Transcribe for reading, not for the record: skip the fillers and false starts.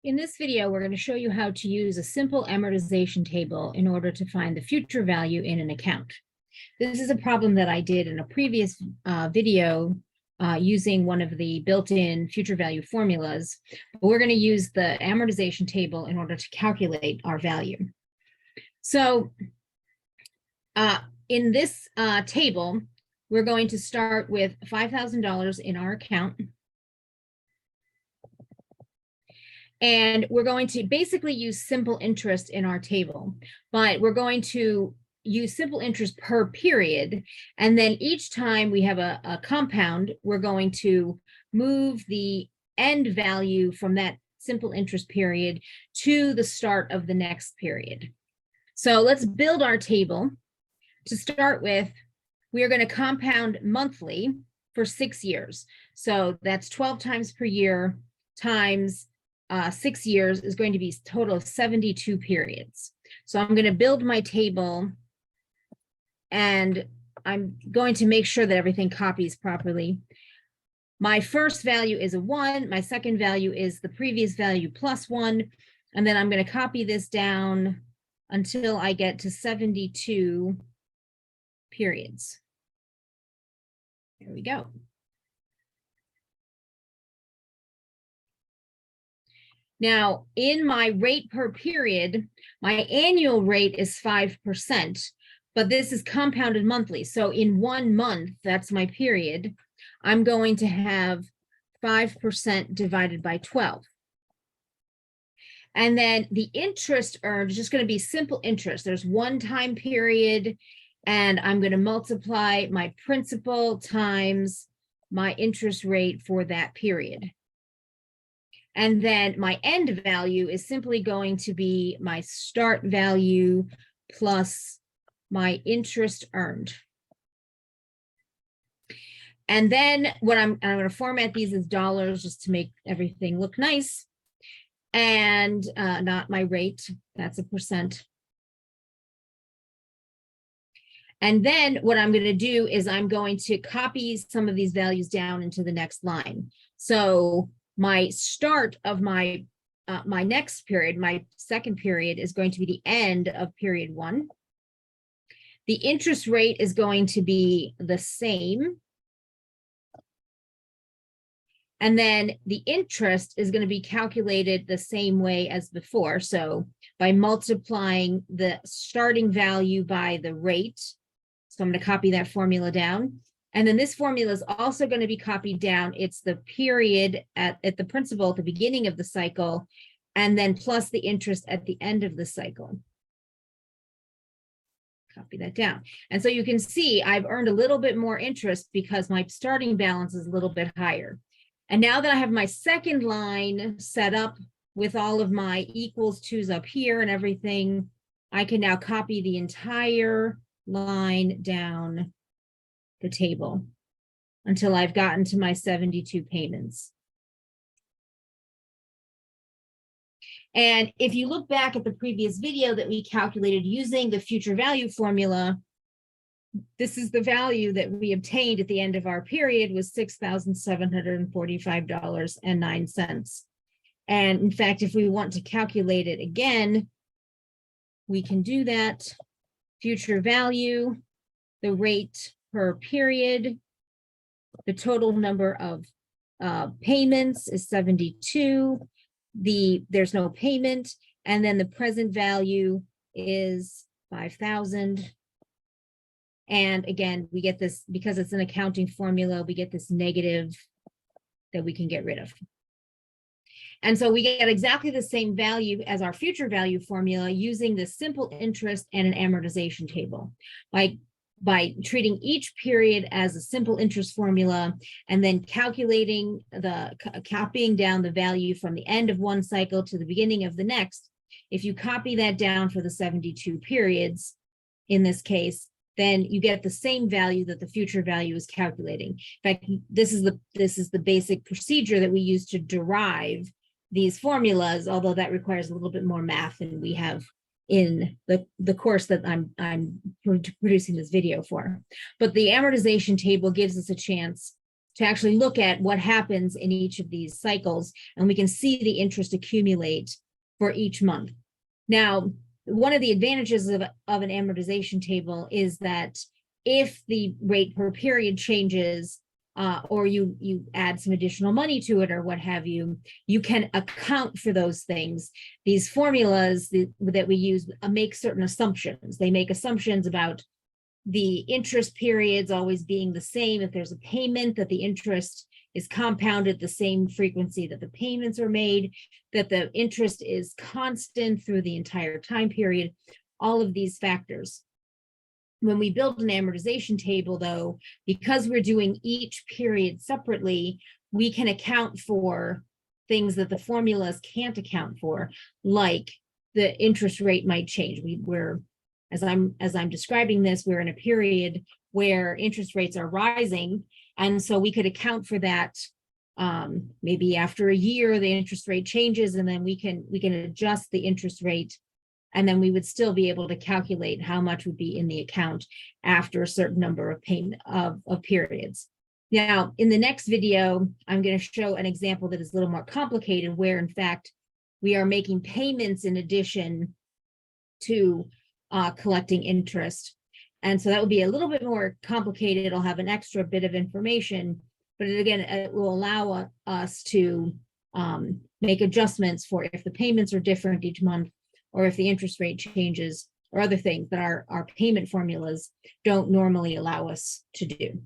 In this video, we're going to show you how to use a simple amortization table in order to find the future value in an account. This is a problem that I did in a previous video using one of the built-in future value formulas, but we're going to use the amortization table in order to calculate our value. So in this table, we're going to start with $5,000 in our account. And we're going to basically use simple interest in our table, but we're going to use simple interest per period. And then each time we have a compound, we're going to move the end value from that simple interest period to the start of the next period. So let's build our table. To start with, we are going to compound monthly for 6 years. So that's 12 times per year times 6 years is going to be a total of 72 periods. So I'm going to build my table and I'm going to make sure that everything copies properly. My first value is a 1. My second value is the previous value plus 1. And then I'm going to copy this down until I get to 72 periods. There we go. Now, in my rate per period, my annual rate is 5%, but this is compounded monthly. So in 1 month, that's my period, I'm going to have 5% divided by 12. And then the interest earned is just going to be simple interest. There's one time period, and I'm going to multiply my principal times my interest rate for that period. And then my end value is simply going to be my start value plus my interest earned. And then what I'm going to format these as dollars just to make everything look nice. And not my rate, that's a percent. And then what I'm going to do is I'm going to copy some of these values down into the next line. So my start of my my next period, my second period, is going to be the end of period 1. The interest rate is going to be the same. And then the interest is going to be calculated the same way as before. So by multiplying the starting value by the rate. So I'm going to copy that formula down. And then this formula is also going to be copied down. It's the period at the principal at the beginning of the cycle, and then plus the interest at the end of the cycle. Copy that down. And so you can see I've earned a little bit more interest because my starting balance is a little bit higher. And now that I have my second line set up with all of my equals to's up here and everything, I can now copy the entire line down the table until I've gotten to my 72 payments. And if you look back at the previous video that we calculated using the future value formula, this is the value that we obtained at the end of our period was $6,745.09. And in fact, if we want to calculate it again, we can do that. Future value, the rate per period, the total number of payments is 72. There's no payment, and then the present value is 5,000. And again, we get this because it's an accounting formula. We get this negative that we can get rid of. And so we get exactly the same value as our future value formula using the simple interest and an amortization table. By treating each period as a simple interest formula and then calculating copying down the value from the end of one cycle to the beginning of the next. If you copy that down for the 72 periods, in this case, then you get the same value that the future value is calculating. In fact, this is the basic procedure that we use to derive these formulas, although that requires a little bit more math than we have in the course that I'm producing this video for. But the amortization table gives us a chance to actually look at what happens in each of these cycles, and we can see the interest accumulate for each month. Now, one of the advantages of an amortization table is that if the rate per period changes, or you add some additional money to it or what have you, you can account for those things. These formulas that we use make certain assumptions. They make assumptions about the interest periods always being the same. If there's a payment, that the interest is compounded the same frequency that the payments are made, that the interest is constant through the entire time period, all of these factors. When we build an amortization table, though, because we're doing each period separately, we can account for things that the formulas can't account for, like the interest rate might change. We're as I'm describing this, we're in a period where interest rates are rising, and so we could account for that. Maybe after a year, the interest rate changes, and then we can adjust the interest rate, and then we would still be able to calculate how much would be in the account after a certain number of periods. Now, in the next video, I'm going to show an example that is a little more complicated, where in fact we are making payments in addition to collecting interest. And so that will be a little bit more complicated. It'll have an extra bit of information, but it will allow us to make adjustments for if the payments are different each month, or if the interest rate changes, or other things that our payment formulas don't normally allow us to do.